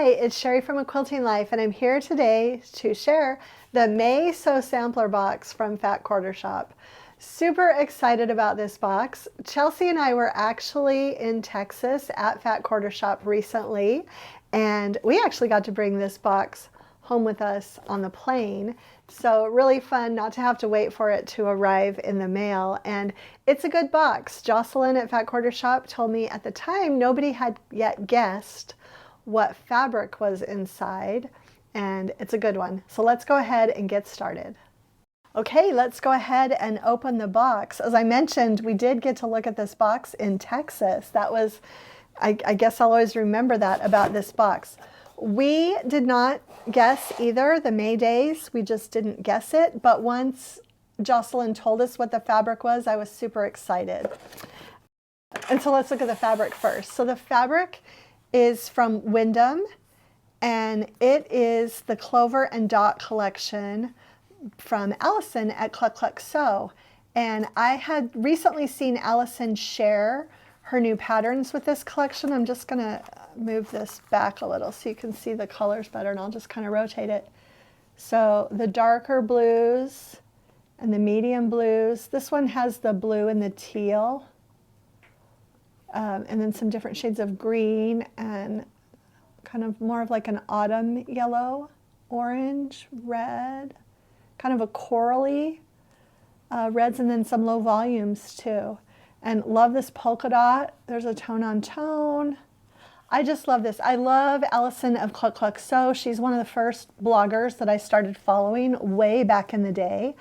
Hi, it's Sherri from A Quilting Life, and I'm here today to share the May Sew Sampler box from Fat Quarter Shop. Super excited about this box. Chelsea and I were actually in Texas at Fat Quarter Shop recently, and we actually got to bring this box home with us on the plane. So really fun not to have to wait for it to arrive in the mail. And it's a good box. Jocelyn at Fat Quarter Shop told me at the time nobody had yet guessed what fabric was inside, and it's a good one. So let's go ahead and get started. Okay, let's go ahead and open the box. As I mentioned, we did get to look at this box in Texas. That was, I guess I'll always remember that about this box. We did not guess either the May days. We just didn't guess it. But once Jocelyn told us what the fabric was, I was super excited. And so let's look at the fabric first. So the fabric is from Wyndham, and it is the Clover and Dot collection from Allison at Cluck Cluck Sew. And I had recently seen Allison share her new patterns with this collection. I'm just gonna move this back a little so you can see the colors better, and I'll just kind of rotate it. So the darker blues and the medium blues. This one has the blue and the teal. And then some different shades of green and kind of more of like an autumn yellow, orange, red, kind of a corally reds, and then some low volumes too. And love this polka dot. There's a tone on tone. I just love this. I love Allison of Cluck Cluck Sew. She's one of the first bloggers that I started following way back in the day.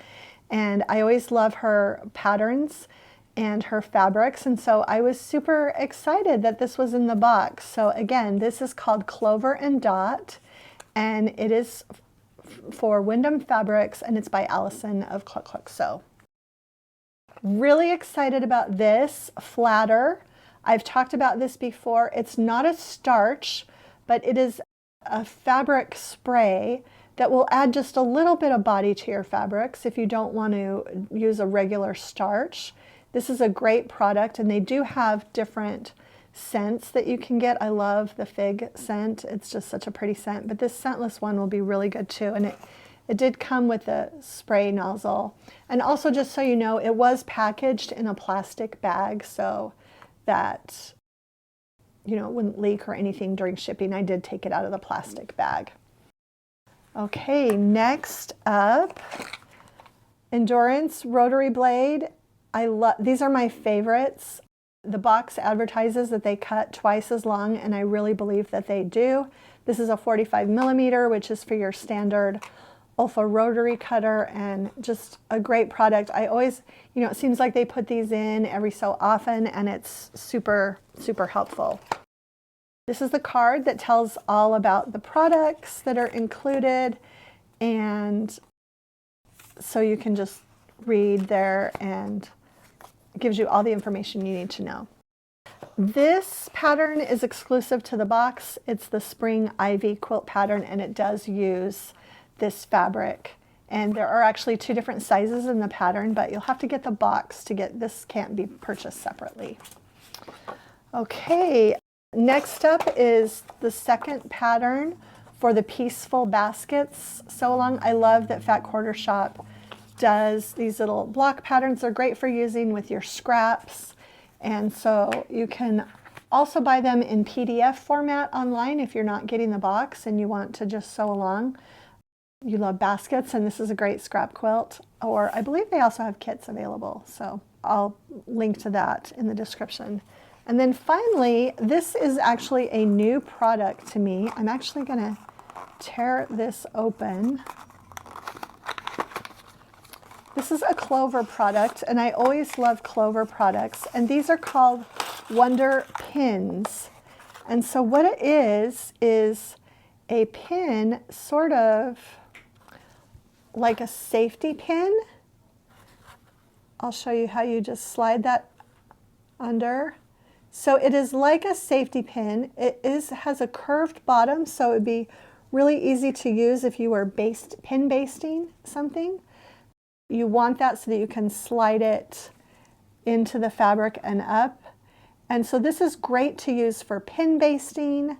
And I always love her patterns and her fabrics, and so I was super excited that this was in the box. So again, this is called Clover and Dot, and it is for Wyndham Fabrics, and it's by Allison of Cluck Cluck Sew. Really excited about this flatter. I've talked about this before. It's not a starch, but it is a fabric spray that will add just a little bit of body to your fabrics if you don't want to use a regular starch. This is a great product, and they do have different scents that you can get. I love the fig scent. It's just such a pretty scent, but this scentless one will be really good too. And it did come with a spray nozzle. And also, just so you know, it was packaged in a plastic bag so that, you know, it wouldn't leak or anything during shipping. I did take it out of the plastic bag. Okay, next up, Endurance Rotary Blade. I love, these are my favorites. The box advertises that they cut twice as long, and I really believe that they do. This is a 45 millimeter, which is for your standard Olfa rotary cutter, and just a great product. I always, you know, it seems like they put these in every so often, and it's super, super helpful. This is the card that tells all about the products that are included, and so you can just read there, and it gives you all the information you need to know. This pattern is exclusive to the box. It's the Spring Ivy quilt pattern, and it does use this fabric. And there are actually two different sizes in the pattern, but you'll have to get the box to get this. Can't be purchased separately. Okay, next up is the second pattern for the Peaceful Baskets Sew Along. I love that Fat Quarter Shop does these little block patterns. They're great for using with your scraps, and so you can also buy them in PDF format online if you're not getting the box and you want to just sew along. You love baskets, and this is a great scrap quilt, or I believe they also have kits available, so I'll link to that in the description. And then finally, this is actually a new product to me. I'm actually going to tear this open. This is a Clover product, and I always love Clover products, and these are called Wonder Pins. And so what it is a pin, sort of like a safety pin. I'll show you how you just slide that under. So it is like a safety pin. It has a curved bottom, so it would be really easy to use if you were pin basting something. You want that so that you can slide it into the fabric and up. And so this is great to use for pin basting,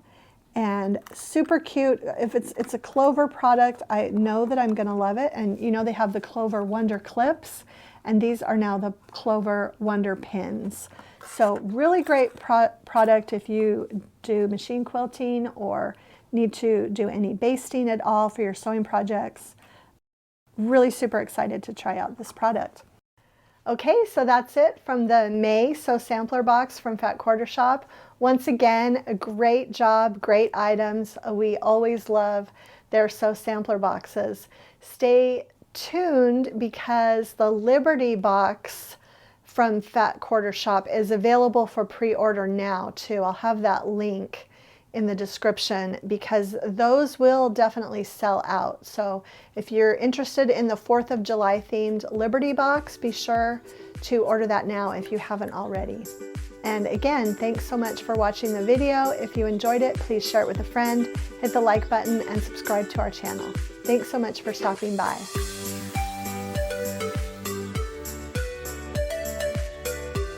and super cute. If it's a Clover product, I know that I'm gonna love it. And you know, they have the Clover Wonder clips, and these are now the Clover Wonder pins. So really great product if you do machine quilting or need to do any basting at all for your sewing projects. Really super excited to try out this product. Okay, so that's it from the May Sew Sampler box from Fat Quarter Shop. Once again, a great job, great items. We always love their Sew Sampler boxes. Stay tuned because the Liberty box from Fat Quarter Shop is available for pre-order now too. I'll have that link in the description because those will definitely sell out. So if you're interested in the 4th of July themed Liberty box, be sure to order that now if you haven't already. And again, thanks so much for watching the video. If you enjoyed it, please share it with a friend, hit the like button, and subscribe to our channel. Thanks so much for stopping by.